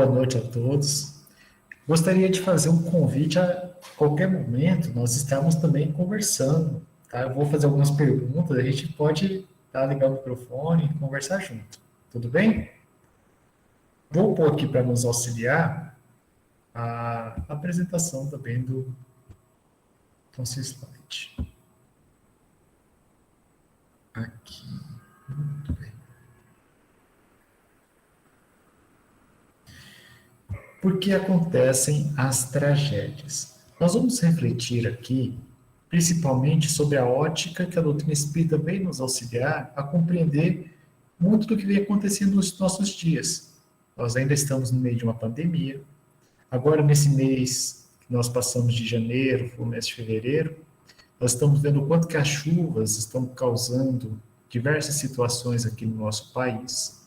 Boa noite a todos. Gostaria de fazer um convite a qualquer momento, nós estamos também conversando, tá? Eu vou fazer algumas perguntas, a gente pode ligar o microfone e conversar junto. Tudo bem? Vou pôr aqui para nos auxiliar a apresentação também do nosso slide. Aqui. Muito bem. Por que acontecem as tragédias? Nós vamos refletir aqui, principalmente sobre a ótica que a doutrina espírita vem nos auxiliar a compreender muito do que vem acontecendo nos nossos dias. Nós ainda estamos no meio de uma pandemia. Agora, nesse mês que nós passamos de janeiro, o mês de fevereiro, nós estamos vendo o quanto que as chuvas estão causando diversas situações aqui no nosso país.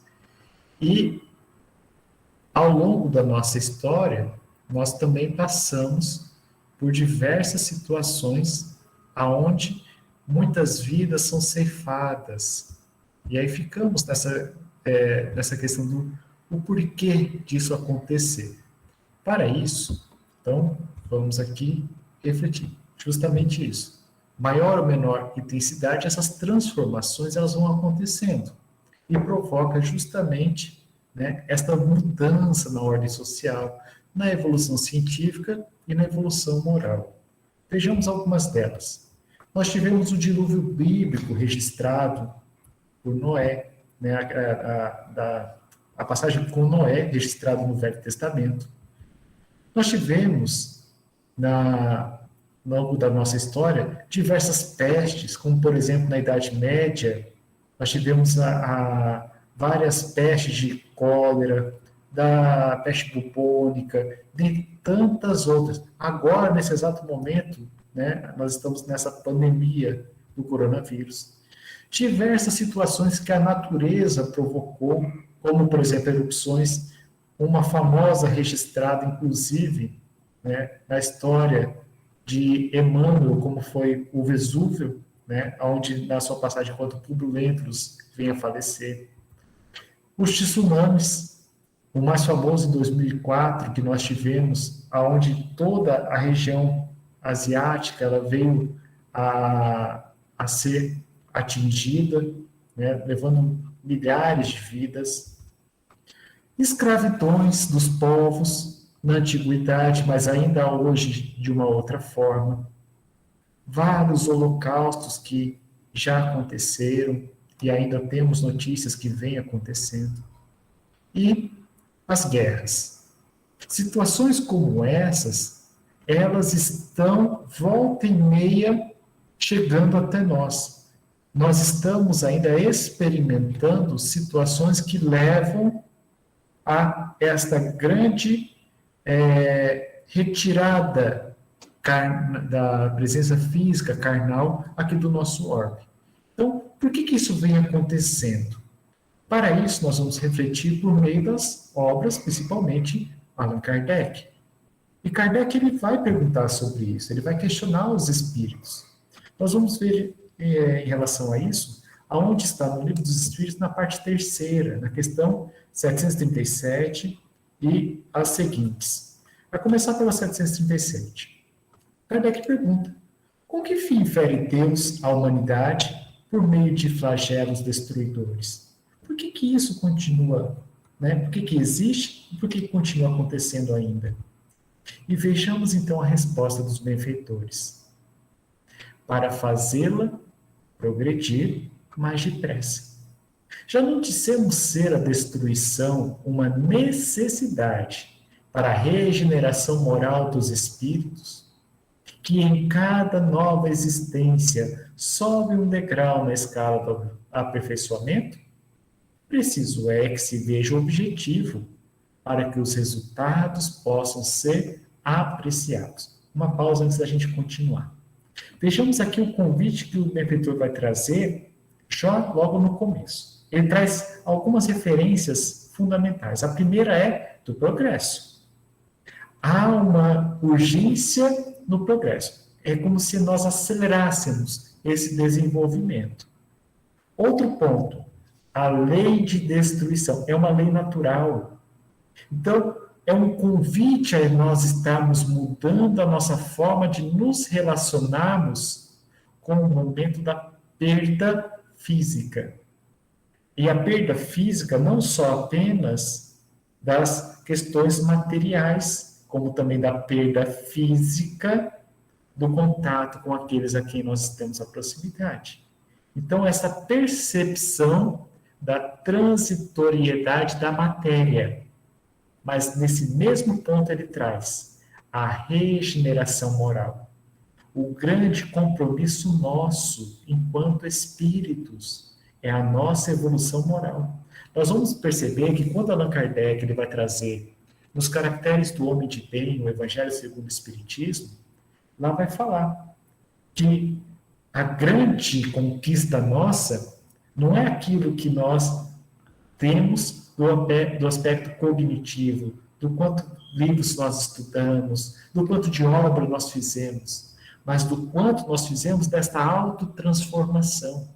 E ao longo da nossa história, nós também passamos por diversas situações aonde muitas vidas são ceifadas. E aí ficamos nessa questão do o porquê disso acontecer. Para isso, então, vamos aqui refletir justamente isso. Maior ou menor intensidade, essas transformações elas vão acontecendo e provoca justamente, né, esta mudança na ordem social, na evolução científica e na evolução moral. Vejamos algumas delas. Nós tivemos o dilúvio bíblico registrado por Noé, né, a passagem com Noé, registrado no Velho Testamento. Nós tivemos, ao longo da nossa história, diversas pestes, como, por exemplo, na Idade Média, nós tivemos várias pestes de cólera, da peste bubônica, de tantas outras. Agora, nesse exato momento, né, nós estamos nessa pandemia do coronavírus. Diversas situações que a natureza provocou, como, por exemplo, erupções, uma famosa registrada, inclusive, né, na história de Emmanuel, como foi o Vesúvio, né, onde, na sua passagem contra Publio Lentulus, vem a falecer. Os tsunamis, o mais famoso em 2004, que nós tivemos, onde toda a região asiática ela veio a ser atingida, né, levando milhares de vidas. Escravidões dos povos na antiguidade, mas ainda hoje de uma outra forma. Vários holocaustos que já aconteceram e ainda temos notícias que vêm acontecendo. E as guerras. Situações como essas, elas estão volta e meia chegando até nós. Nós estamos ainda experimentando situações que levam a esta grande retirada da presença física carnal aqui do nosso orbe. Então, por que isso vem acontecendo? Para isso, nós vamos refletir por meio das obras, principalmente Allan Kardec. E Kardec ele vai perguntar sobre isso, ele vai questionar os espíritos. Nós vamos ver, em relação a isso, aonde está no Livro dos Espíritos, na parte terceira, na questão 737 e as seguintes. Vai começar pela 737. Kardec pergunta: com que fim fere Deus a humanidade por meio de flagelos destruidores? Por que isso continua, né? Por que existe e por que continua acontecendo ainda? E vejamos então a resposta dos benfeitores. Para fazê-la progredir mais depressa. Já não dissemos ser a destruição uma necessidade para a regeneração moral dos espíritos, que em cada nova existência sobe um degrau na escala do aperfeiçoamento? Preciso é que se veja o objetivo para que os resultados possam ser apreciados. Uma pausa antes da gente continuar. Vejamos aqui o convite que o benfeitor vai trazer já logo no começo. Ele traz algumas referências fundamentais. A primeira é do progresso. Há uma urgência no progresso. É como se nós acelerássemos esse desenvolvimento. Outro ponto, a lei de destruição. É uma lei natural. Então, é um convite a nós estarmos mudando a nossa forma de nos relacionarmos com o momento da perda física. E a perda física não só apenas das questões materiais, como também da perda física do contato com aqueles a quem nós temos a proximidade. Então, essa percepção da transitoriedade da matéria. Mas nesse mesmo ponto ele traz a regeneração moral. O grande compromisso nosso, enquanto espíritos, é a nossa evolução moral. Nós vamos perceber que quando Allan Kardec ele vai trazer nos caracteres do homem de bem, o Evangelho segundo o Espiritismo, lá vai falar que a grande conquista nossa não é aquilo que nós temos do aspecto cognitivo, do quanto livros nós estudamos, do quanto de obra nós fizemos, mas do quanto nós fizemos desta autotransformação.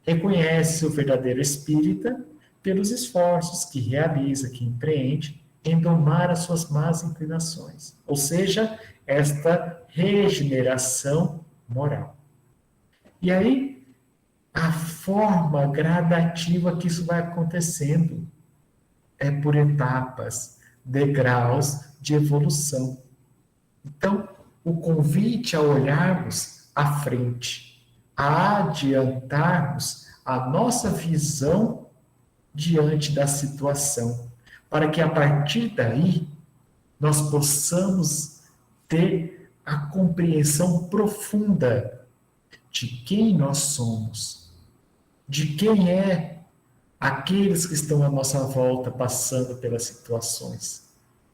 Reconhece o verdadeiro espírita pelos esforços que realiza, que empreende em domar as suas más inclinações, ou seja, esta regeneração moral. E aí, a forma gradativa que isso vai acontecendo é por etapas, degraus de evolução. Então, o convite a olharmos à frente, a adiantarmos a nossa visão diante da situação, para que a partir daí nós possamos ter a compreensão profunda de quem nós somos, de quem é aqueles que estão à nossa volta passando pelas situações.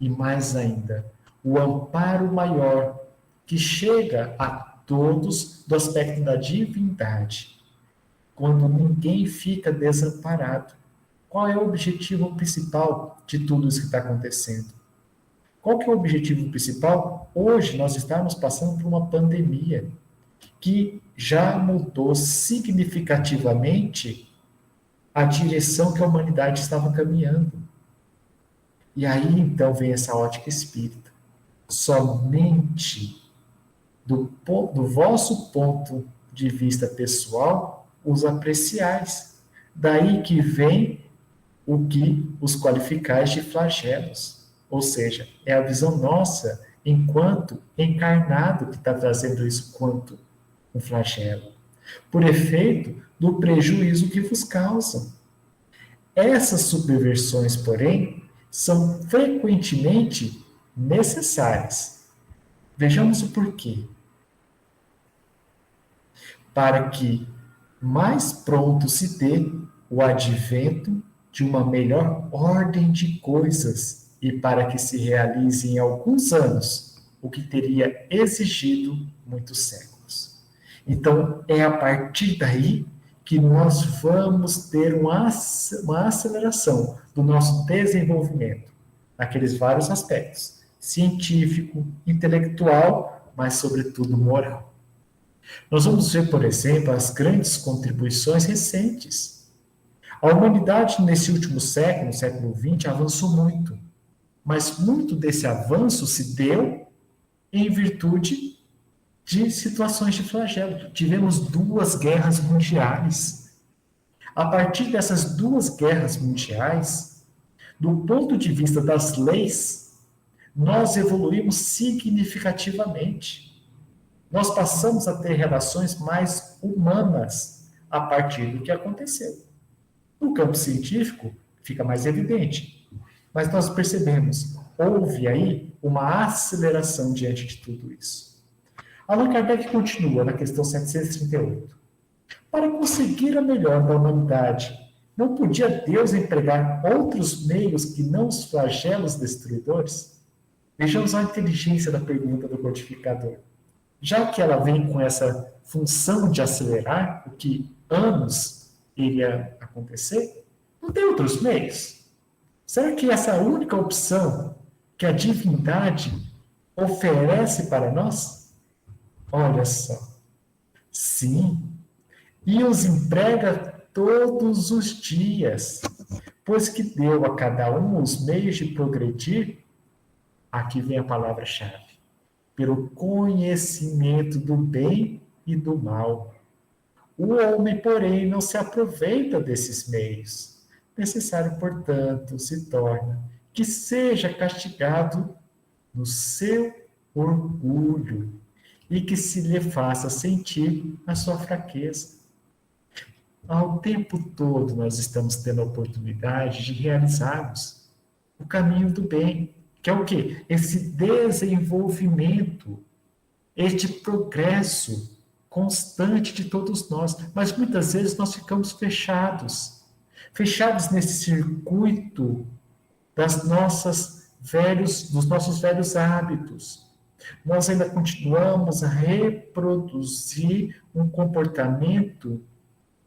E mais ainda, o amparo maior que chega a todos do aspecto da divindade, quando ninguém fica desamparado. Qual é o objetivo principal de tudo isso que está acontecendo? Qual que é o objetivo principal? Hoje nós estamos passando por uma pandemia que já mudou significativamente a direção que a humanidade estava caminhando. E aí, então, vem essa ótica espírita. Somente do vosso ponto de vista pessoal, os apreciais. Daí que vem o que os qualificais de flagelos. Ou seja, é a visão nossa, enquanto encarnado, que está trazendo isso quanto um flagelo, por efeito do prejuízo que vos causam. Essas subversões, porém, são frequentemente necessárias. Vejamos o porquê. Para que mais pronto se dê o advento de uma melhor ordem de coisas e para que se realize em alguns anos o que teria exigido muitos séculos. Então, é a partir daí que nós vamos ter uma aceleração do nosso desenvolvimento, naqueles vários aspectos, científico, intelectual, mas, sobretudo, moral. Nós vamos ver, por exemplo, as grandes contribuições recentes. A humanidade, nesse último século, século XX, avançou muito, mas muito desse avanço se deu em virtude de situações de flagelo. Tivemos 2 guerras mundiais. A partir dessas 2 guerras mundiais, do ponto de vista das leis, nós evoluímos significativamente. Nós passamos a ter relações mais humanas a partir do que aconteceu. No campo científico, fica mais evidente. Mas nós percebemos, houve aí uma aceleração diante de tudo isso. Allan Kardec continua na questão 738. Para conseguir a melhor da humanidade, não podia Deus empregar outros meios que não os flagelos destruidores? Vejamos a inteligência da pergunta do codificador. Já que ela vem com essa função de acelerar o que anos iria acontecer, não tem outros meios? Será que essa única opção que a divindade oferece para nós? Olha só. Sim, e os emprega todos os dias, pois que deu a cada um os meios de progredir Aqui vem a palavra-chave. Pelo conhecimento do bem e do mal. O homem, porém, não se aproveita desses meios. Necessário, portanto, se torna que seja castigado no seu orgulho e que se lhe faça sentir a sua fraqueza. Ao tempo todo nós estamos tendo a oportunidade de realizarmos o caminho do bem, que é o quê? Esse desenvolvimento, este progresso constante de todos nós. Mas muitas vezes nós ficamos fechados nesse circuito dos nossos velhos hábitos. Nós ainda continuamos a reproduzir um comportamento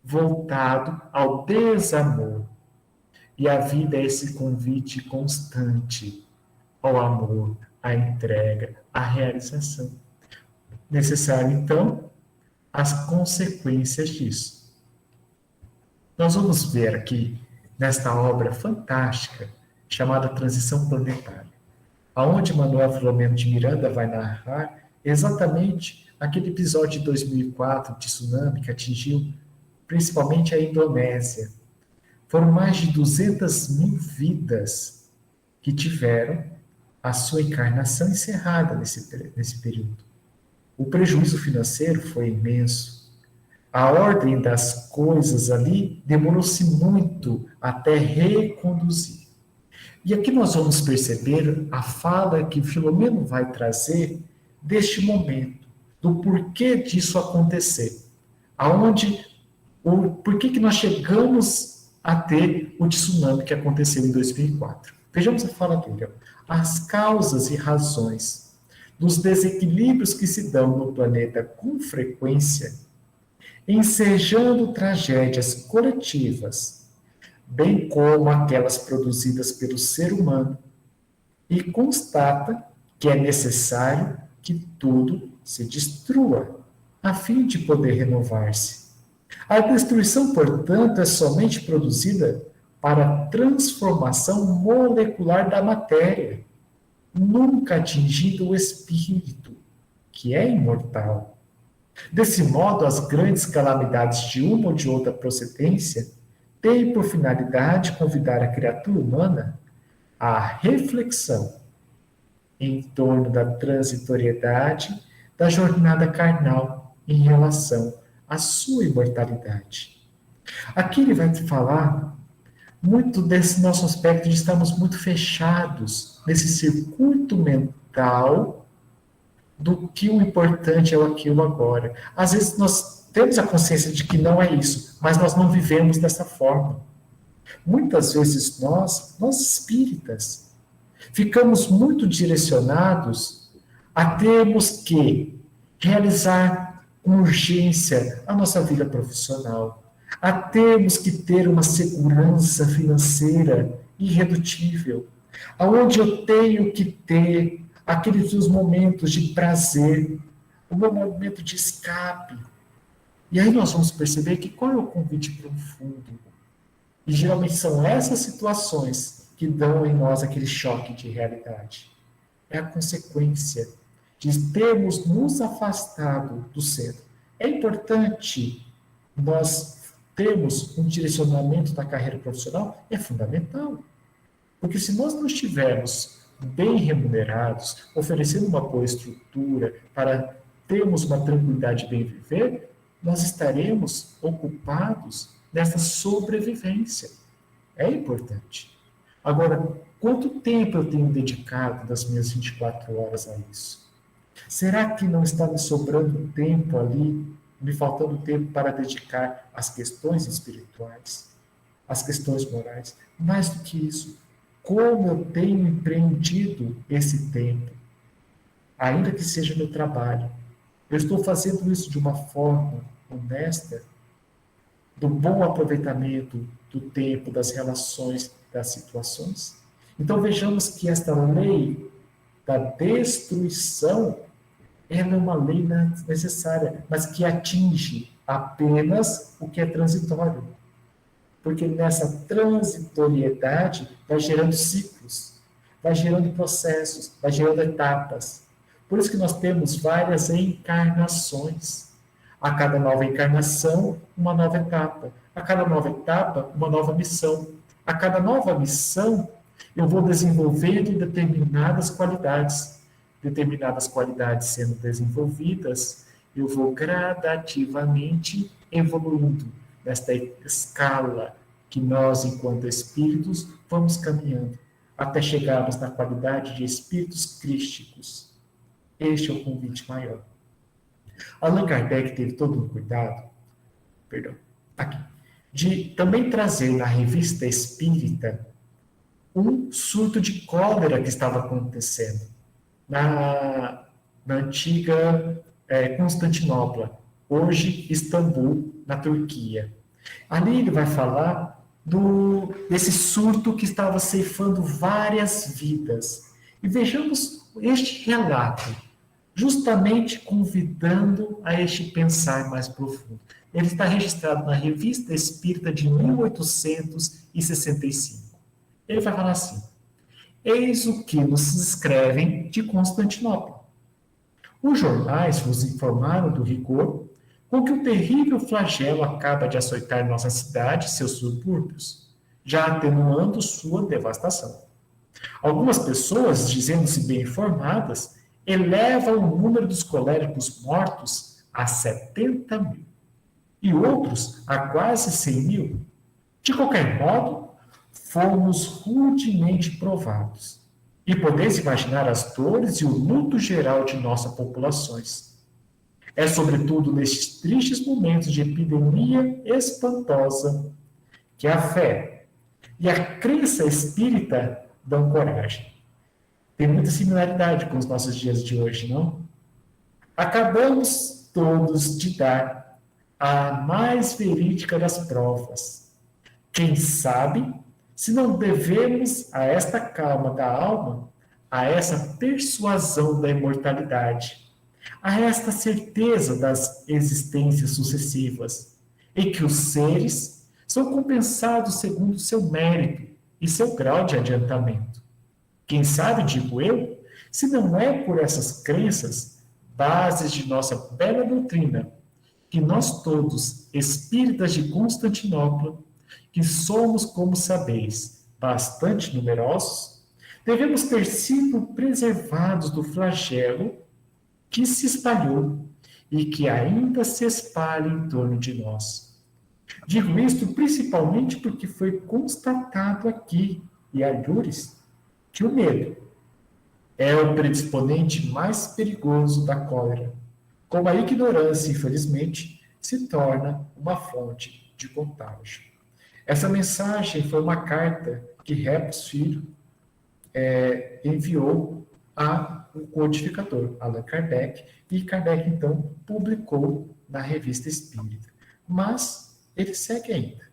voltado ao desamor. E a vida é esse convite constante ao amor, à entrega, à realização. Necessário, então, as consequências disso. Nós vamos ver aqui, nesta obra fantástica, chamada Transição Planetária, aonde Manuel Filomeno de Miranda vai narrar exatamente aquele episódio de 2004 de tsunami que atingiu principalmente a Indonésia. Foram mais de 200 mil vidas que tiveram a sua encarnação encerrada nesse período. O prejuízo financeiro foi imenso. A ordem das coisas ali demorou-se muito até reconduzir. E aqui nós vamos perceber a fala que Filomeno vai trazer deste momento, do porquê disso acontecer. Por que nós chegamos a ter o tsunami que aconteceu em 2004. Vejamos a fala dele. As causas e razões dos desequilíbrios que se dão no planeta com frequência, ensejando tragédias coletivas, bem como aquelas produzidas pelo ser humano, e constata que é necessário que tudo se destrua, a fim de poder renovar-se. A destruição, portanto, é somente produzida para a transformação molecular da matéria, nunca atingindo o espírito, que é imortal. Desse modo, as grandes calamidades de uma ou de outra procedência têm por finalidade convidar a criatura humana à reflexão em torno da transitoriedade da jornada carnal em relação à sua imortalidade. Aqui ele vai falar muito desse nosso aspecto de estarmos muito fechados nesse circuito mental do que o importante é aquilo agora. Às vezes nós temos a consciência de que não é isso, mas nós não vivemos dessa forma. Muitas vezes nós espíritas, ficamos muito direcionados a termos que realizar com urgência a nossa vida profissional, a termos que ter uma segurança financeira irredutível, aonde eu tenho que ter aqueles momentos de prazer, o meu momento de escape. E aí nós vamos perceber que qual é o convite profundo? E geralmente são essas situações que dão em nós aquele choque de realidade. É a consequência de termos nos afastado do centro. É importante nós termos um direcionamento da carreira profissional, é fundamental. Porque se nós não estivermos bem remunerados, oferecendo uma boa estrutura para termos uma tranquilidade de bem viver, nós estaremos ocupados nessa sobrevivência. É importante. Agora, quanto tempo eu tenho dedicado das minhas 24 horas a isso? Será que não está me sobrando tempo ali, me faltando tempo para dedicar às questões espirituais, às questões morais? Mais do que isso, como eu tenho empreendido esse tempo, ainda que seja no trabalho? Eu estou fazendo isso de uma forma honesta, do bom aproveitamento do tempo, das relações, das situações? Então vejamos que esta lei da destruição, ela é uma lei necessária, mas que atinge apenas o que é transitório. Porque nessa transitoriedade vai gerando ciclos, vai gerando processos, vai gerando etapas. Por isso que nós temos várias encarnações. A cada nova encarnação, uma nova etapa. A cada nova etapa, uma nova missão. A cada nova missão, eu vou desenvolvendo determinadas qualidades. Determinadas qualidades sendo desenvolvidas, eu vou gradativamente evoluindo nesta escala que nós, enquanto espíritos, vamos caminhando até chegarmos na qualidade de espíritos crísticos. Este é o convite maior. Allan Kardec teve todo um cuidado, aqui, de também trazer na revista espírita um surto de cólera que estava acontecendo na antiga Constantinopla, hoje Istambul, na Turquia. Ali ele vai falar desse surto que estava ceifando várias vidas. E vejamos este relato, justamente convidando a este pensar mais profundo. Ele está registrado na Revista Espírita de 1865. Ele vai falar assim: eis o que nos escrevem de Constantinopla. Os jornais vos informaram do rigor com que o terrível flagelo acaba de açoitar nossa cidade e seus subúrbios, já atenuando sua devastação. Algumas pessoas, dizendo-se bem informadas, elevam o número dos coléricos mortos a 70 mil, e outros a quase 100 mil. De qualquer modo, fomos rudemente provados, e podeis imaginar as dores e o luto geral de nossas populações. É sobretudo nestes tristes momentos de epidemia espantosa que a fé e a crença espírita dão coragem. Tem muita similaridade com os nossos dias de hoje, não? Acabamos todos de dar a mais verídica das provas. Quem sabe se não devemos a esta calma da alma, a essa persuasão da imortalidade, a esta certeza das existências sucessivas, em que os seres são compensados segundo seu mérito e seu grau de adiantamento. Quem sabe, digo eu, se não é por essas crenças, bases de nossa bela doutrina, que nós todos, espíritas de Constantinopla, que somos, como sabeis, bastante numerosos, devemos ter sido preservados do flagelo que se espalhou e que ainda se espalha em torno de nós. Digo isto principalmente porque foi constatado aqui, e alhures, que o medo é o predisponente mais perigoso da cólera, como a ignorância, infelizmente, se torna uma fonte de contágio. Essa mensagem foi uma carta que Repos Filho enviou ao codificador, Allan Kardec, e Kardec, então, publicou na Revista Espírita. Mas ele segue ainda.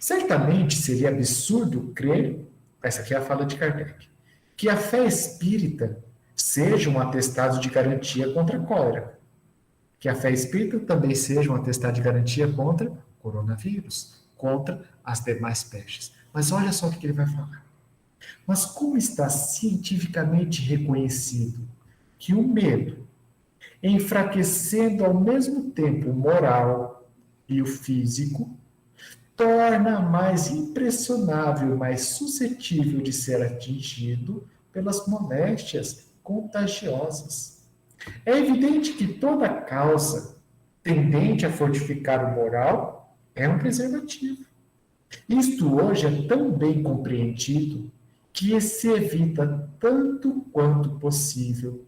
Certamente seria absurdo crer, essa aqui é a fala de Kardec, que a fé espírita seja um atestado de garantia contra a cólera, que a fé espírita também seja um atestado de garantia contra o coronavírus, contra as demais pestes. Mas olha só o que ele vai falar. Mas como está cientificamente reconhecido que o medo, enfraquecendo ao mesmo tempo o moral e o físico, torna mais impressionável, mais suscetível de ser atingido pelas moléstias contagiosas. É evidente que toda causa tendente a fortificar o moral é um preservativo. Isto hoje é tão bem compreendido que se evita tanto quanto possível,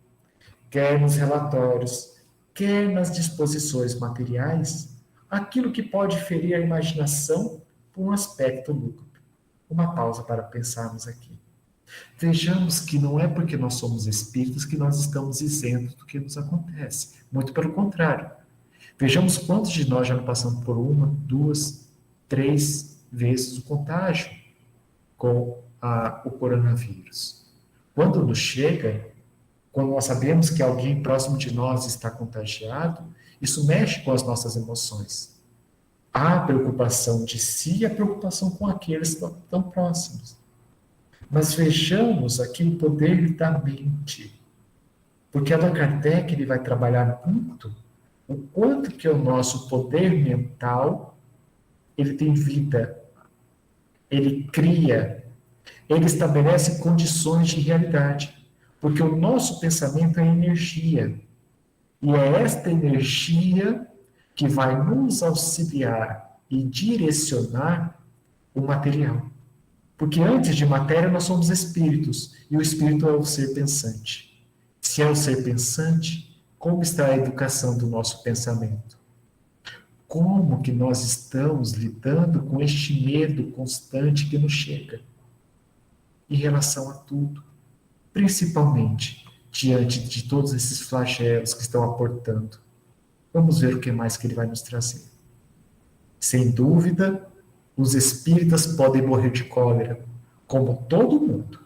quer nos relatórios, quer nas disposições materiais, aquilo que pode ferir a imaginação por um aspecto lúgubre. Uma pausa para pensarmos aqui. Vejamos que não é porque nós somos espíritos que nós estamos isentos do que nos acontece. Muito pelo contrário. Vejamos quantos de nós já não passamos por 1, 2, 3 vezes o contágio com o coronavírus. Quando nos chega, quando nós sabemos que alguém próximo de nós está contagiado, isso mexe com as nossas emoções. Há a preocupação de si e a preocupação com aqueles que estão próximos. Mas vejamos aqui o poder da mente. Porque Allan Kardec ele vai trabalhar muito o quanto que o nosso poder mental ele tem vida, ele cria, ele estabelece condições de realidade. Porque o nosso pensamento é energia. E é esta energia que vai nos auxiliar e direcionar o material. Porque antes de matéria nós somos espíritos, e o espírito é o ser pensante. Se é o ser pensante, como está a educação do nosso pensamento? Como que nós estamos lidando com este medo constante que nos chega em relação a tudo, principalmente diante de todos esses flagelos que estão aportando? Vamos ver o que mais que ele vai nos trazer. Sem dúvida, os espíritas podem morrer de cólera, como todo mundo.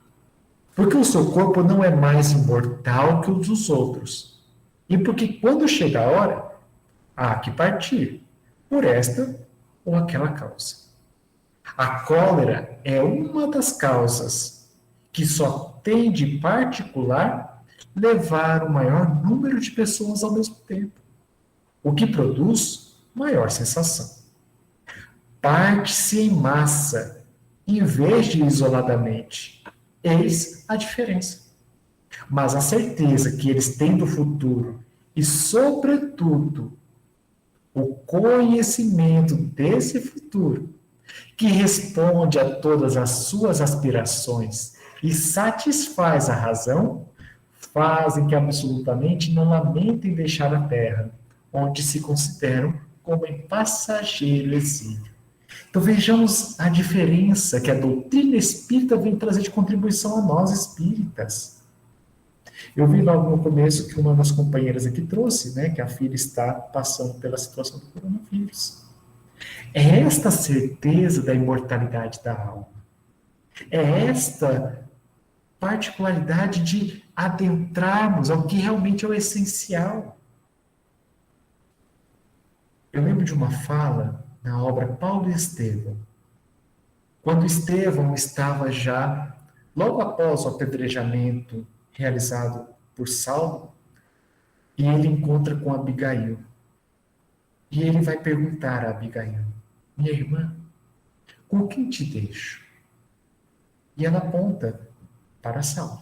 Porque o seu corpo não é mais imortal que os dos outros. E porque quando chega a hora, há que partir, por esta ou aquela causa. A cólera é uma das causas que só tem de particular levar o maior número de pessoas ao mesmo tempo, o que produz maior sensação. Parte-se em massa, em vez de isoladamente. Eis a diferença. Mas a certeza que eles têm do futuro e, sobretudo, o conhecimento desse futuro, que responde a todas as suas aspirações e satisfaz a razão, fazem que absolutamente não lamentem deixar a terra, onde se consideram como em passageiro exílio. Então vejamos a diferença que a doutrina espírita vem trazer de contribuição a nós espíritas. Eu vi logo no começo que uma das companheiras aqui trouxe, né, que a filha está passando pela situação do coronavírus. É esta certeza da imortalidade da alma. É esta particularidade de adentrarmos ao que realmente é o essencial. Eu lembro de uma fala na obra Paulo e Estevão, quando Estevão estava já, logo após o apedrejamento realizado por Saulo, e ele encontra com Abigail. E ele vai perguntar a Abigail: minha irmã, com quem te deixo? E ela aponta para Saulo.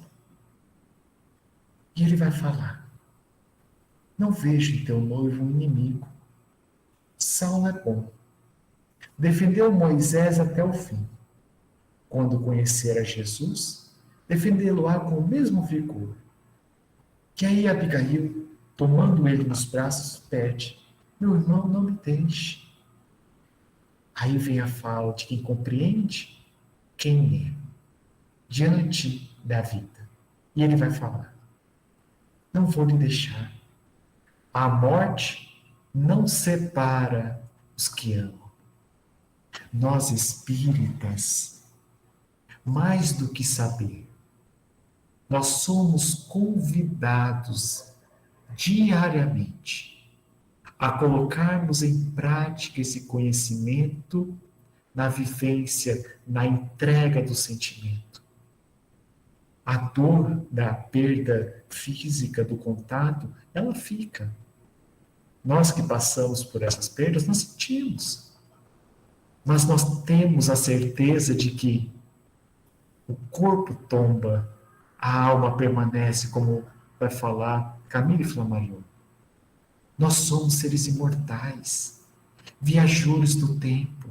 E ele vai falar: não vejo em teu noivo um inimigo. Saulo é bom. Defendeu Moisés até o fim. Quando conhecer a Jesus, defendê-lo-á com o mesmo vigor. Que aí Abigail, tomando ele nos braços, pede: meu irmão, não me deixe. Aí vem a fala de quem compreende quem é diante da vida. E ele vai falar: não vou lhe deixar. A morte não separa os que amam. Nós espíritas, mais do que saber, nós somos convidados diariamente a colocarmos em prática esse conhecimento na vivência, na entrega do sentimento. A dor da perda física do contato, ela fica. Nós que passamos por essas perdas, nós sentimos. Mas nós temos a certeza de que o corpo tomba, a alma permanece, como vai falar Camille Flammarion. Nós somos seres imortais, viajores do tempo.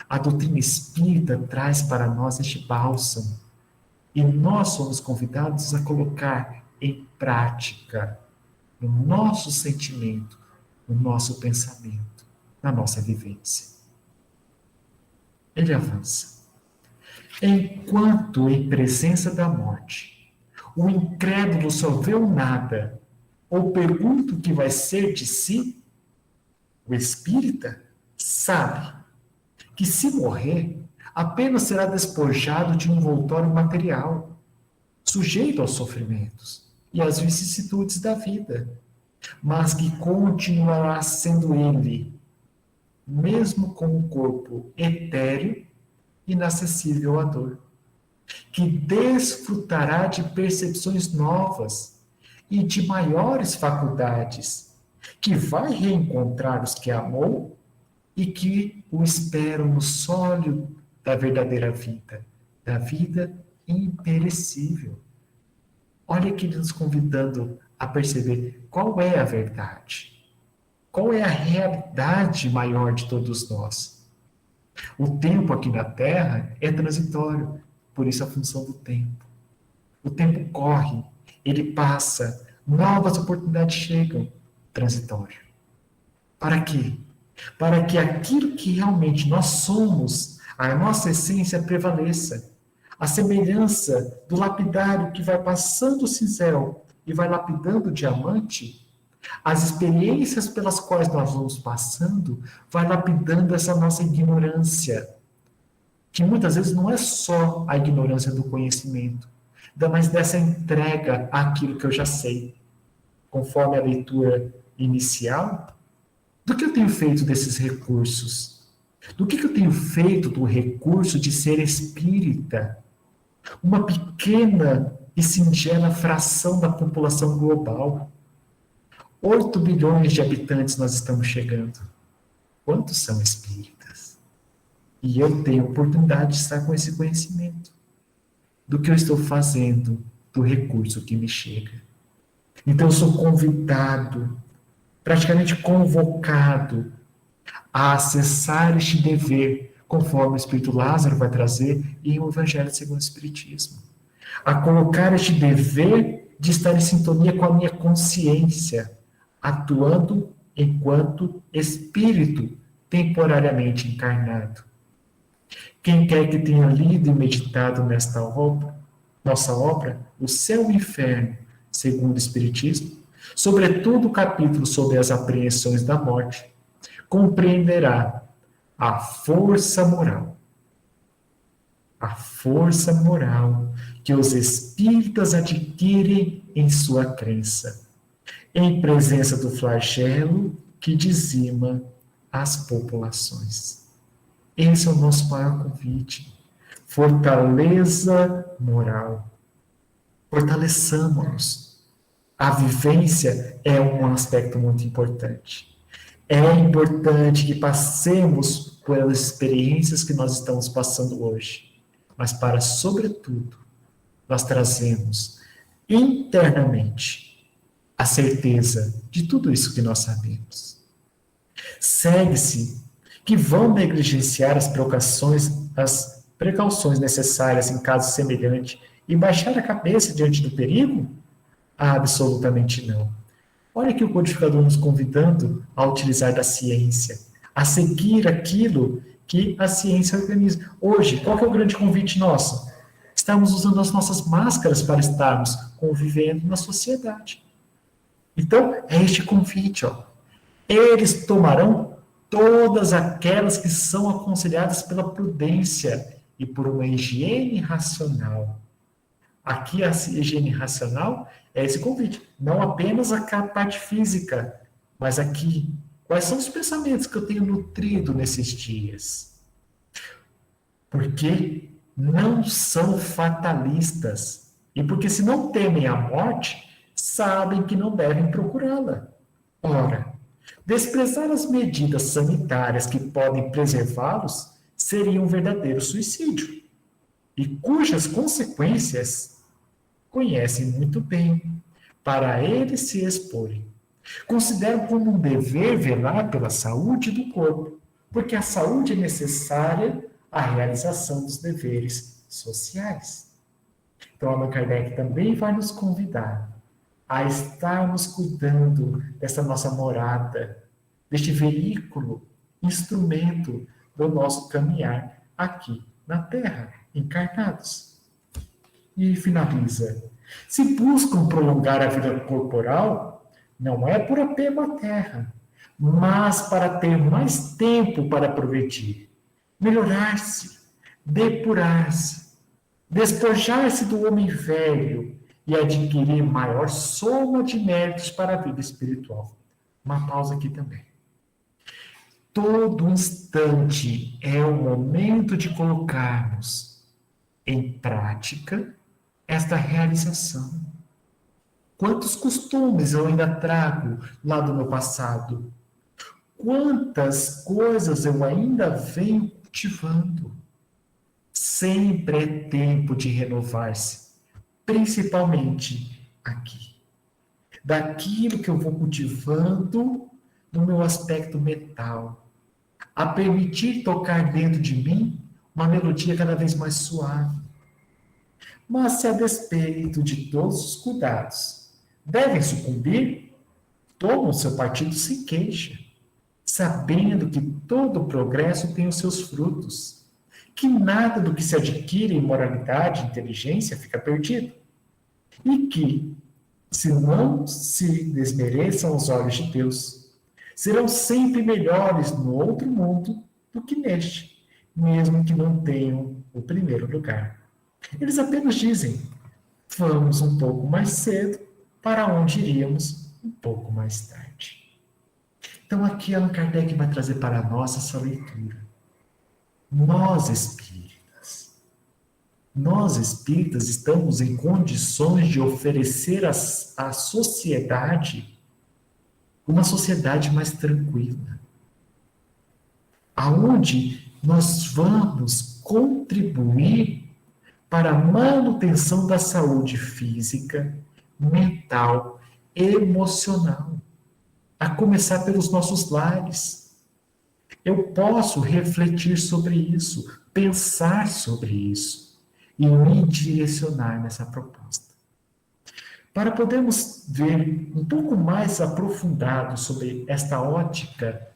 A doutrina espírita traz para nós este bálsamo. E nós somos convidados a colocar em prática, no nosso sentimento, no nosso pensamento, na nossa vivência. Ele avança. Enquanto em presença da morte, o incrédulo só vê o nada, ou pergunta o que vai ser de si, o espírita sabe que se morrer, apenas será despojado de um envoltório material, sujeito aos sofrimentos e às vicissitudes da vida, mas que continuará sendo ele, mesmo com o corpo etéreo, inacessível à dor. que desfrutará de percepções novas e de maiores faculdades, que vai reencontrar os que amou e que o esperam no sólido da verdadeira vida, da vida imperecível. Olha aqui nos convidando a perceber qual é a verdade, qual é a realidade maior de todos nós. O tempo aqui na Terra é transitório, por isso a função do tempo. O tempo corre, ele passa, novas oportunidades chegam, transitório. Para quê? Para que aquilo que realmente nós somos, a nossa essência prevaleça. A semelhança do lapidário que vai passando o cinzel e vai lapidando o diamante, as experiências pelas quais nós vamos passando, vai lapidando essa nossa ignorância, que muitas vezes não é só a ignorância do conhecimento, mas dessa entrega àquilo que eu já sei. Conforme a leitura inicial, do que eu tenho feito desses recursos? Do que eu tenho feito do recurso de ser espírita? Uma pequena e singela fração da população global. 8 bilhões de habitantes nós estamos chegando. Quantos são espíritas? E eu tenho a oportunidade de estar com esse conhecimento do que eu estou fazendo, do recurso que me chega. Então eu sou convidado, praticamente convocado, a acessar este dever, conforme o Espírito Lázaro vai trazer em o Evangelho segundo o Espiritismo. A colocar este dever de estar em sintonia com a minha consciência, atuando enquanto espírito temporariamente encarnado. Quem quer que tenha lido e meditado nesta obra, nossa obra, O Céu e o Inferno, segundo o Espiritismo, sobretudo o capítulo sobre as apreensões da morte, compreenderá a força moral que os espíritas adquirem em sua crença, em presença do flagelo que dizima as populações. Esse é o nosso maior convite. Fortaleza moral. Fortaleçamos-nos. A vivência é um aspecto muito importante. É importante que passemos pelas experiências que nós estamos passando hoje, mas para, sobretudo, nós trazemos internamente a certeza de tudo isso que nós sabemos. Segue-se que vão negligenciar as precauções necessárias em caso semelhante e baixar a cabeça diante do perigo? Absolutamente não. Olha aqui o codificador nos convidando a utilizar da ciência, a seguir aquilo que a ciência organiza. Hoje, qual que é o grande convite nosso? Estamos usando as nossas máscaras para estarmos convivendo na sociedade. Então, é este convite, ó. Eles tomarão todas aquelas que são aconselhadas pela prudência e por uma higiene racional. Aqui a higiene racional é esse convite, não apenas a parte física, mas aqui, quais são os pensamentos que eu tenho nutrido nesses dias? Porque não são fatalistas, e porque se não temem a morte, sabem que não devem procurá-la. Ora, desprezar as medidas sanitárias que podem preservá-los seria um verdadeiro suicídio, e cujas consequências conhecem muito bem, para eles se exporem. Consideram como um dever velar pela saúde do corpo, porque a saúde é necessária à realização dos deveres sociais. Então, Allan Kardec também vai nos convidar a estarmos cuidando dessa nossa morada, deste veículo, instrumento do nosso caminhar aqui na Terra, encarnados. E finaliza. Se buscam prolongar a vida corporal, não é por apego à terra, mas para ter mais tempo para progredir, melhorar-se, depurar-se, despojar-se do homem velho e adquirir maior soma de méritos para a vida espiritual. Uma pausa aqui também. Todo instante é o momento de colocarmos em prática esta realização? Quantos costumes eu ainda trago lá do meu passado? Quantas coisas eu ainda venho cultivando? Sempre é tempo de renovar-se, principalmente aqui. Daquilo que eu vou cultivando no meu aspecto mental, a permitir tocar dentro de mim uma melodia cada vez mais suave. Mas se a despeito de todos os cuidados devem sucumbir, tomam seu partido sem queixa, sabendo que todo progresso tem os seus frutos, que nada do que se adquire em moralidade e inteligência fica perdido, e que, se não se desmereçam aos olhos de Deus, serão sempre melhores no outro mundo do que neste, mesmo que não tenham o primeiro lugar. Eles apenas dizem, vamos um pouco mais cedo para onde iríamos um pouco mais tarde. Então aqui Allan Kardec vai trazer para nós essa leitura. Nós espíritas estamos em condições de oferecer à sociedade uma sociedade mais tranquila, aonde nós vamos contribuir para a manutenção da saúde física, mental, emocional, a começar pelos nossos lares. Eu posso refletir sobre isso, pensar sobre isso e me direcionar nessa proposta. Para podermos ver um pouco mais aprofundado sobre esta ótica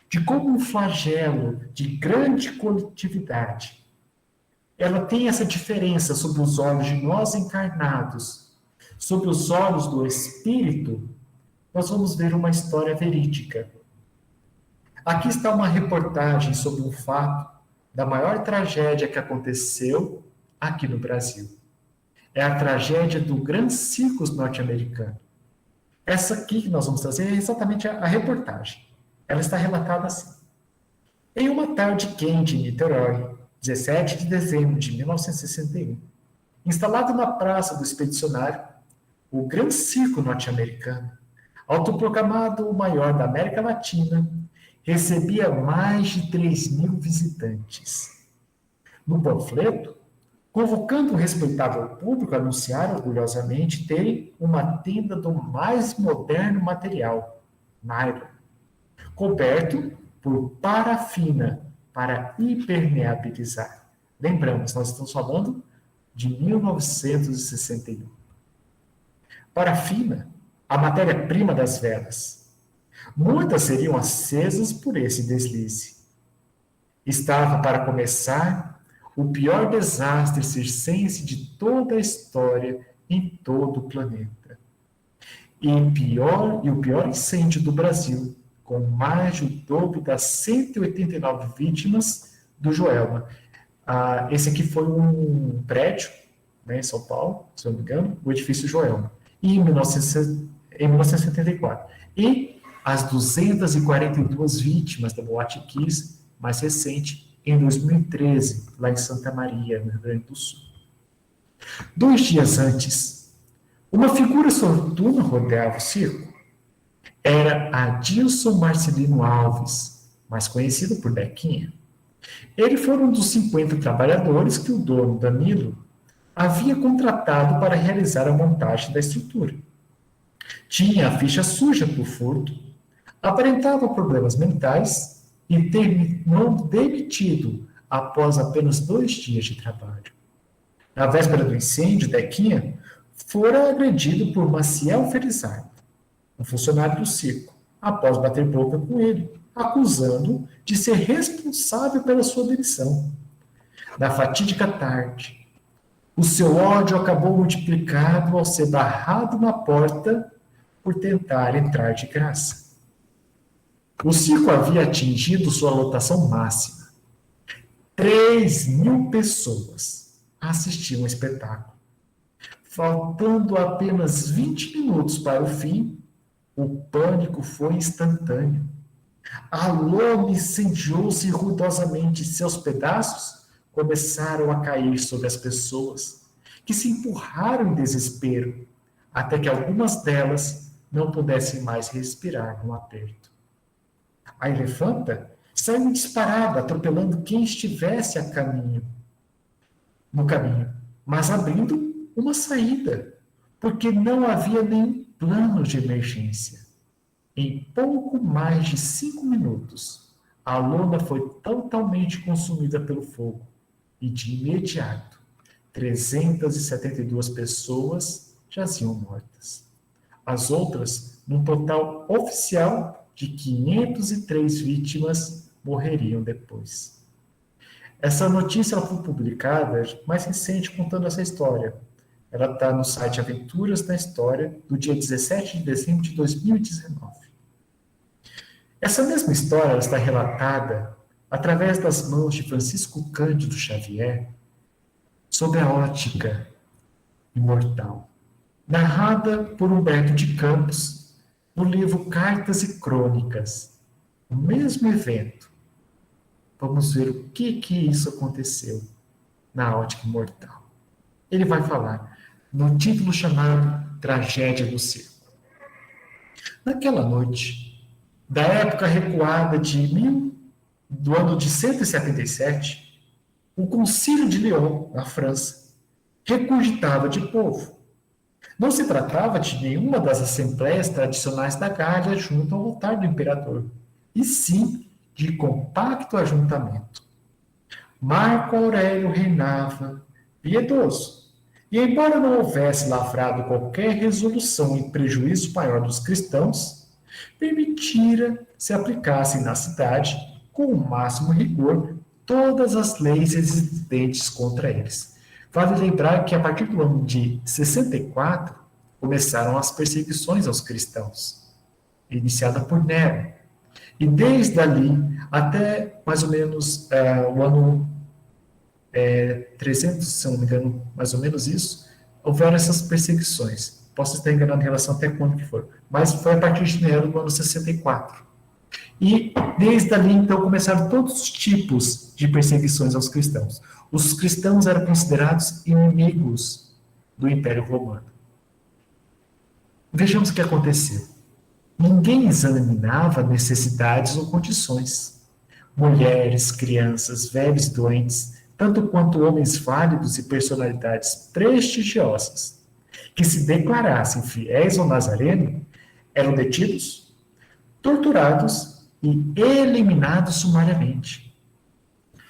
de como um flagelo de grande coletividade, ela tem essa diferença sobre os olhos de nós encarnados, sobre os olhos do espírito, nós vamos ver uma história verídica. Aqui está uma reportagem sobre um fato da maior tragédia que aconteceu aqui no Brasil. É a tragédia do Gran Circus norte-americano. Essa aqui que nós vamos trazer é exatamente a reportagem. Ela está relatada assim. Em uma tarde quente em Niterói, 17 de dezembro de 1961, instalado na Praça do Expedicionário, o Gran Circo norte-americano, autoproclamado o maior da América Latina, recebia mais de 3.000 visitantes. No panfleto, convocando o respeitável público a anunciar orgulhosamente terem uma tenda do mais moderno material, nylon, coberto por parafina para impermeabilizar. Lembramos, nós estamos falando de 1961. Parafina, a matéria-prima das velas. Muitas seriam acesas por esse deslize. Estava para começar o pior desastre circense de toda a história em todo o planeta. E o pior incêndio do Brasil, com mais do dobro das 189 vítimas do Joelma. Esse aqui foi um prédio, né, em São Paulo, se eu não me engano, o edifício Joelma, em 1974. E as 242 vítimas da Boate Kiss, mais recente, em 2013, lá em Santa Maria, no Rio Grande do Sul. 2 dias antes, uma figura sortuda rodeava o circo. Era Adilson Marcelino Alves, mais conhecido por Dequinha. Ele foi um dos 50 trabalhadores que o dono, Danilo, havia contratado para realizar a montagem da estrutura. Tinha a ficha suja por furto, aparentava problemas mentais e terminou demitido após apenas 2 dias de trabalho. Na véspera do incêndio, Dequinha fora agredido por Maciel Felizardo, um funcionário do circo, após bater boca com ele, acusando-o de ser responsável pela sua demissão. Na fatídica tarde, o seu ódio acabou multiplicado ao ser barrado na porta por tentar entrar de graça. O circo havia atingido sua lotação máxima. 3.000 pessoas assistiam ao espetáculo. Faltando apenas 20 minutos para o fim, o pânico foi instantâneo. A lona incendiou-se ruidosamente, seus pedaços começaram a cair sobre as pessoas, que se empurraram em desespero, até que algumas delas não pudessem mais respirar no aperto. A elefanta saiu disparada, atropelando quem estivesse no caminho, mas abrindo uma saída, porque não havia nenhum plano de emergência. Em pouco mais de 5 minutos, a lona foi totalmente consumida pelo fogo e, de imediato, 372 pessoas jaziam mortas. As outras, num total oficial de 503 vítimas, morreriam depois. Essa notícia ela foi publicada mais recente contando essa história. Ela está no site Aventuras na História, do dia 17 de dezembro de 2019. Essa mesma história está relatada através das mãos de Francisco Cândido Xavier sob a ótica imortal, narrada por Humberto de Campos no livro Cartas e Crônicas. O mesmo evento. Vamos ver o que isso aconteceu na ótica imortal. Ele vai falar no título chamado Tragédia do Circo. Naquela noite, da época recuada do ano de 177, o Concílio de Lyon, na França, regurgitava de povo. Não se tratava de nenhuma das assembleias tradicionais da Gália junto ao altar do imperador, e sim de compacto ajuntamento. Marco Aurélio reinava piedoso, e embora não houvesse lavrado qualquer resolução em prejuízo maior dos cristãos, permitira se aplicassem na cidade, com o máximo rigor, todas as leis existentes contra eles. Vale lembrar que a partir do ano de 64 começaram as perseguições aos cristãos, iniciada por Nero. E desde ali até mais ou menos o ano 300, se não me engano, mais ou menos isso, houveram essas perseguições. Posso estar enganado em relação até quando que foi, mas foi a partir de Nero, no ano 64. E desde ali, então, começaram todos os tipos de perseguições aos cristãos. Os cristãos eram considerados inimigos do Império Romano. Vejamos o que aconteceu. Ninguém examinava necessidades ou condições. Mulheres, crianças, velhos e doentes, tanto quanto homens válidos e personalidades prestigiosas, que se declarassem fiéis ao Nazareno, eram detidos, torturados e eliminados sumariamente.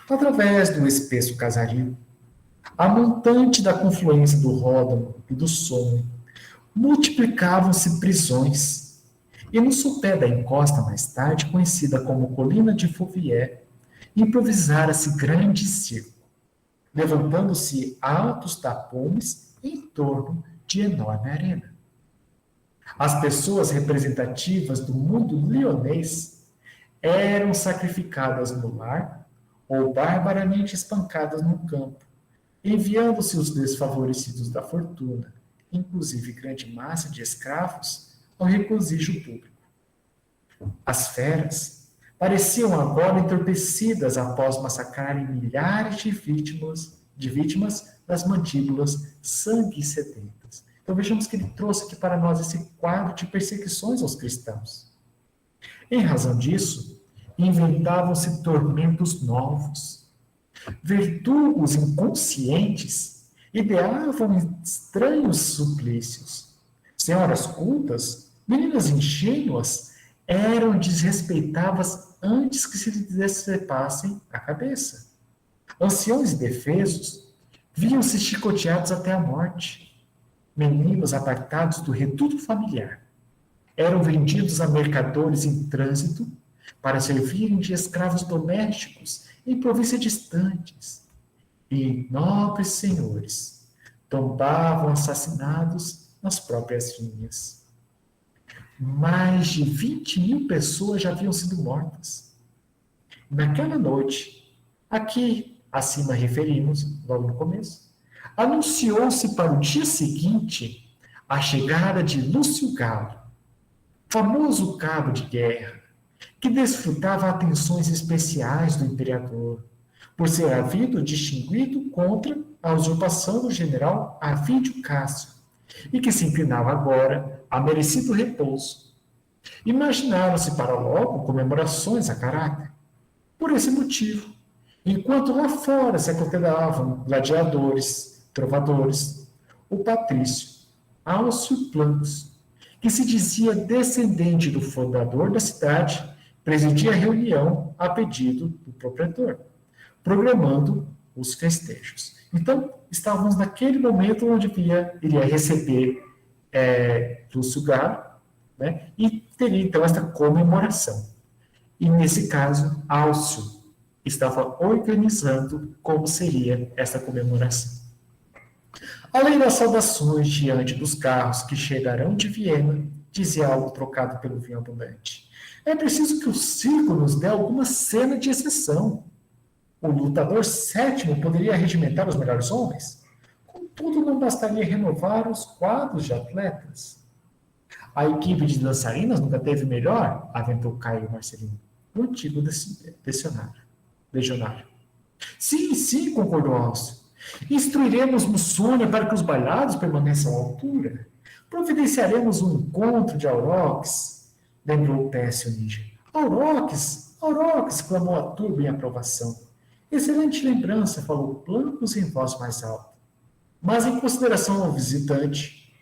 Através do espesso casario, a montante da confluência do Ródano e do Somme, multiplicavam-se prisões, e no sopé da encosta mais tarde conhecida como Colina de Fouvier, improvisara-se grande circo, levantando-se altos tapumes em torno de enorme arena. As pessoas representativas do mundo lionês eram sacrificadas no lar ou barbaramente espancadas no campo, enviando-se os desfavorecidos da fortuna, inclusive grande massa de escravos, ao regozijo público. As feras pareciam agora entorpecidas após massacrarem milhares de vítimas das mandíbulas sangue-sedentas. Então vejamos que ele trouxe aqui para nós esse quadro de perseguições aos cristãos. Em razão disso, inventavam-se tormentos novos. Verdugos inconscientes ideavam estranhos suplícios. Senhoras cultas, meninas ingênuas, eram desrespeitadas antes que se lhes decepassem a cabeça. Anciãos indefesos viam-se chicoteados até a morte. Meninos apartados do reduto familiar eram vendidos a mercadores em trânsito para servirem de escravos domésticos em províncias distantes. E nobres senhores tombavam assassinados nas próprias vinhas. Mais de 20.000 pessoas já haviam sido mortas. Naquela noite, aqui acima referimos, logo no começo, anunciou-se para o dia seguinte a chegada de Lúcio Galo, famoso cabo de guerra, que desfrutava atenções especiais do imperador, por ser havido distinguido contra a usurpação do general Avídio Cássio, e que se inclinava agora a merecido repouso. Imaginaram-se para logo comemorações a caráter. Por esse motivo, enquanto lá fora se acontedavam gladiadores, trovadores, o patrício Álcio Plancus, que se dizia descendente do fundador da cidade, presidia a reunião a pedido do proprietor, programando os festejos. Então, estávamos naquele momento onde iria receber Lúcio Galo, né, e teria então esta comemoração. E nesse caso, Álcio estava organizando como seria essa comemoração. Além das saudações diante dos carros que chegarão de Viena, dizia algo trocado pelo vinho abundante. É preciso que o circo nos dê alguma cena de exceção. O lutador sétimo poderia regimentar os melhores homens. Contudo, não bastaria renovar os quadros de atletas. A equipe de dançarinas nunca teve melhor, aventou Caio Marcelino, o antigo legionário. Sim, sim, concordou Alcio. Instruiremos Mussônia para que os bailados permaneçam à altura. Providenciaremos um encontro de auroques, lembrou Pécio Níger. Auroques, auroques, clamou a turba em aprovação. Excelente lembrança, falou Plancus em voz mais alta. Mas em consideração ao visitante,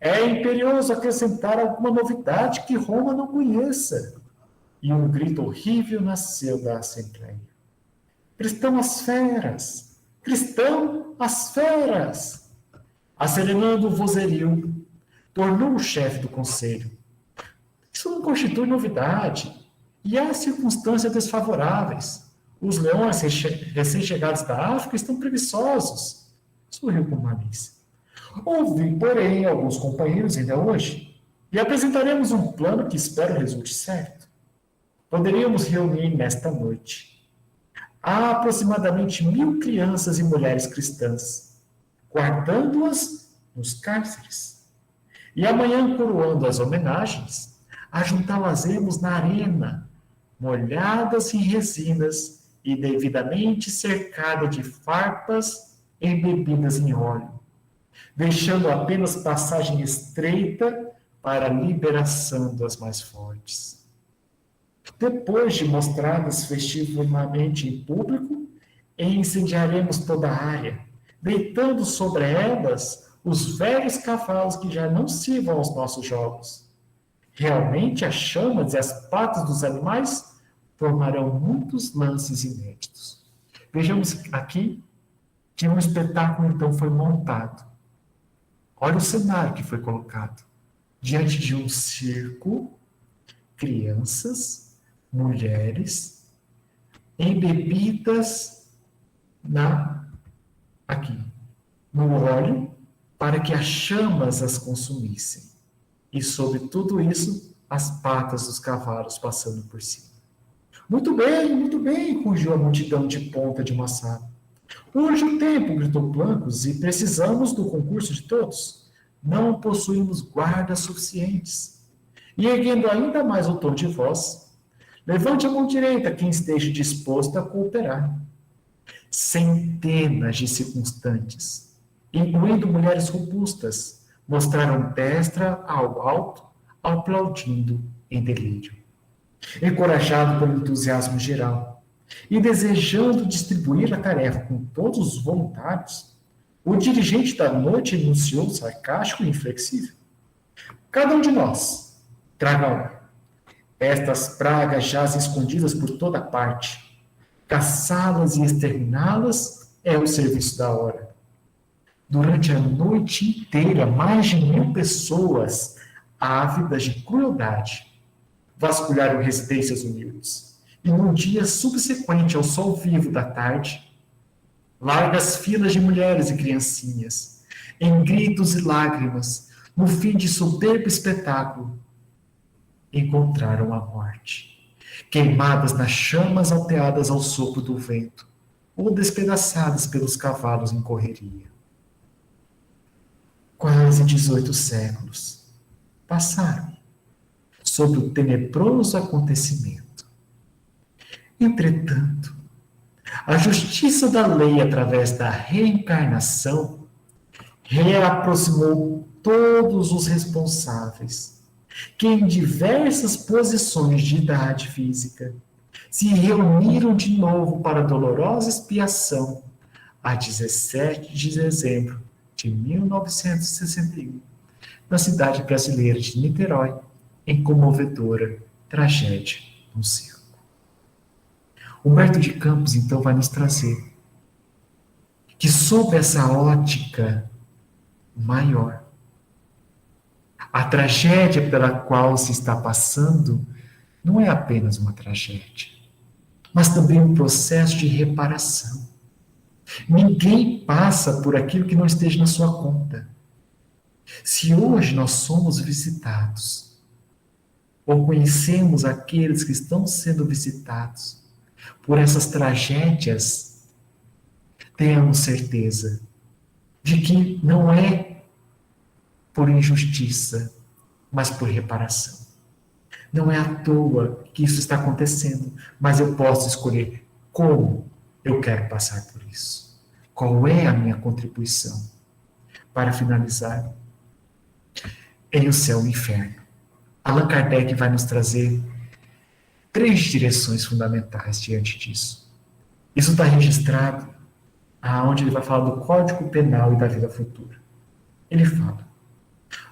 é imperioso acrescentar alguma novidade que Roma não conheça. E um grito horrível nasceu da Assembleia. Cristão às feras! Cristão às feras! Acerenando o vozerio, tornou o chefe do conselho. Isso não constitui novidade, e há circunstâncias desfavoráveis. Os leões recém-chegados da África estão preguiçosos. Sorriu com malícia. Ouvi, porém, alguns companheiros ainda hoje, e apresentaremos um plano que espero resulte certo. Poderíamos reunir nesta noite há aproximadamente 1000 crianças e mulheres cristãs, guardando-as nos cárceres. E amanhã, coroando as homenagens, ajuntá-las-emos na arena, molhadas em resinas e devidamente cercada de farpas embebidas em óleo, deixando apenas passagem estreita para a liberação das mais fortes. Depois de mostradas festivamente em público, incendiaremos toda a área, deitando sobre elas os velhos cavalos que já não sirvam aos nossos jogos. Realmente, as chamas e as patas dos animais formarão muitos lances inéditos. Vejamos aqui que um espetáculo, então, foi montado. Olha o cenário que foi colocado. Diante de um circo, crianças, mulheres, embebidas aqui, no óleo, para que as chamas as consumissem. E sobre tudo isso, as patas dos cavalos passando por cima. Muito bem, rugiu a multidão de ponta de uma sala. Urge o tempo, gritou Plancus, e precisamos do concurso de todos. Não possuímos guardas suficientes. E erguendo ainda mais o tom de voz, levante a mão direita quem esteja disposto a cooperar. Centenas de circunstantes, incluindo mulheres robustas, mostraram destra ao alto, aplaudindo em delírio. Encorajado pelo entusiasmo geral e desejando distribuir a tarefa com todos os voluntários, o dirigente da noite enunciou sarcástico e inflexível. Cada um de nós, traga um. Estas pragas jazem escondidas por toda parte. Caçá-las e exterminá-las é o serviço da hora. Durante a noite inteira, mais de 1000 pessoas, ávidas de crueldade, vasculharam residências humildes. E num dia subsequente ao sol vivo da tarde, largas filas de mulheres e criancinhas, em gritos e lágrimas, no fim de soberbo espetáculo, encontraram a morte, queimadas nas chamas alteadas ao sopro do vento, ou despedaçadas pelos cavalos em correria. Quase 18 séculos passaram sobre o tenebroso acontecimento. Entretanto, A justiça da lei, através da reencarnação, reaproximou todos os responsáveis, que em diversas posições de idade física se reuniram de novo para a dolorosa expiação a 17 de dezembro de 1961, na cidade brasileira de Niterói, em comovedora tragédia no circo. Humberto de Campos, então, vai nos trazer que, sob essa ótica maior, a tragédia pela qual se está passando não é apenas uma tragédia, mas também um processo de reparação. Ninguém passa por aquilo que não esteja na sua conta. Se hoje nós somos visitados, ou conhecemos aqueles que estão sendo visitados por essas tragédias, tenhamos certeza de que não é por injustiça, mas por reparação. Não é à toa que isso está acontecendo, mas eu posso escolher como eu quero passar por isso. Qual é a minha contribuição? Para finalizar, em O Céu e o Inferno, Allan Kardec vai nos trazer 3 direções fundamentais diante disso. Isso está registrado onde ele vai falar do Código Penal e da vida futura. Ele fala: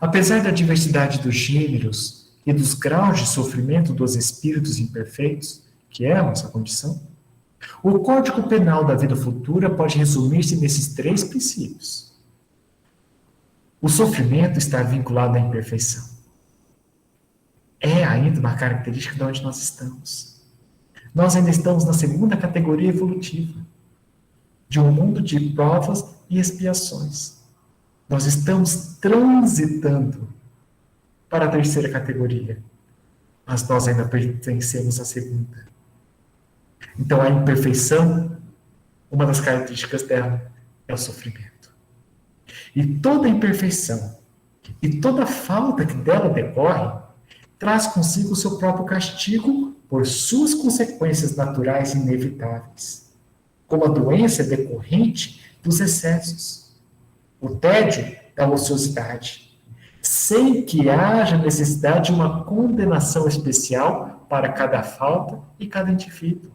apesar da diversidade dos gêneros e dos graus de sofrimento dos espíritos imperfeitos, que é a nossa condição, o Código Penal da vida futura pode resumir-se nesses 3 princípios. O sofrimento está vinculado à imperfeição. É ainda uma característica de onde nós estamos. Nós ainda estamos na 2ª categoria evolutiva, de um mundo de provas e expiações. Nós estamos transitando para a 3ª categoria, mas nós ainda pertencemos à 2ª. Então, a imperfeição, uma das características dela é o sofrimento. E toda imperfeição e toda falta que dela decorre traz consigo o seu próprio castigo por suas consequências naturais e inevitáveis, como a doença decorrente dos excessos, o tédio da ociosidade, sem que haja necessidade de uma condenação especial para cada falta e cada indivíduo.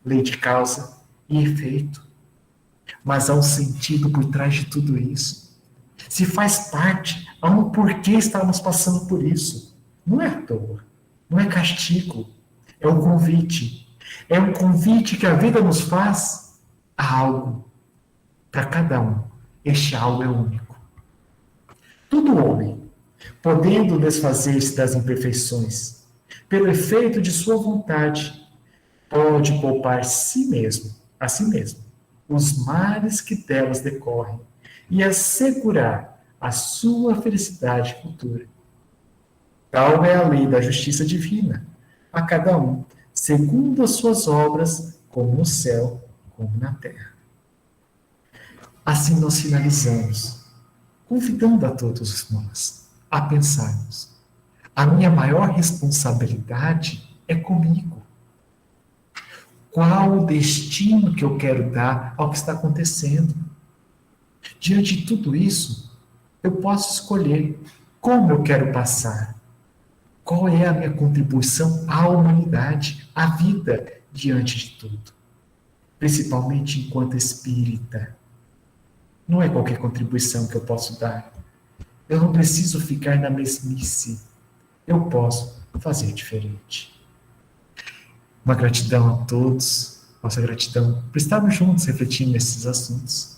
Lei de causa e efeito. Mas há um sentido por trás de tudo isso. Se faz parte, há um porquê estamos passando por isso. Não é à toa, não é castigo, é um convite. É um convite que a vida nos faz a algo. Para cada um, este algo é único. Todo homem, podendo desfazer-se das imperfeições, pelo efeito de sua vontade, pode poupar a si mesmo, os males que delas decorrem e assegurar a sua felicidade futura. Tal é a lei da justiça divina, a cada um, segundo as suas obras, como no céu, como na terra. Assim nós finalizamos, convidando a todos nós a pensarmos: a minha maior responsabilidade é comigo. Qual o destino que eu quero dar ao que está acontecendo? Diante de tudo isso, eu posso escolher como eu quero passar. Qual é a minha contribuição à humanidade, à vida, diante de tudo? Principalmente enquanto espírita. Não é qualquer contribuição que eu posso dar. Eu não preciso ficar na mesmice. Eu posso fazer diferente. Uma gratidão a todos, nossa gratidão por estarmos juntos refletindo nesses assuntos.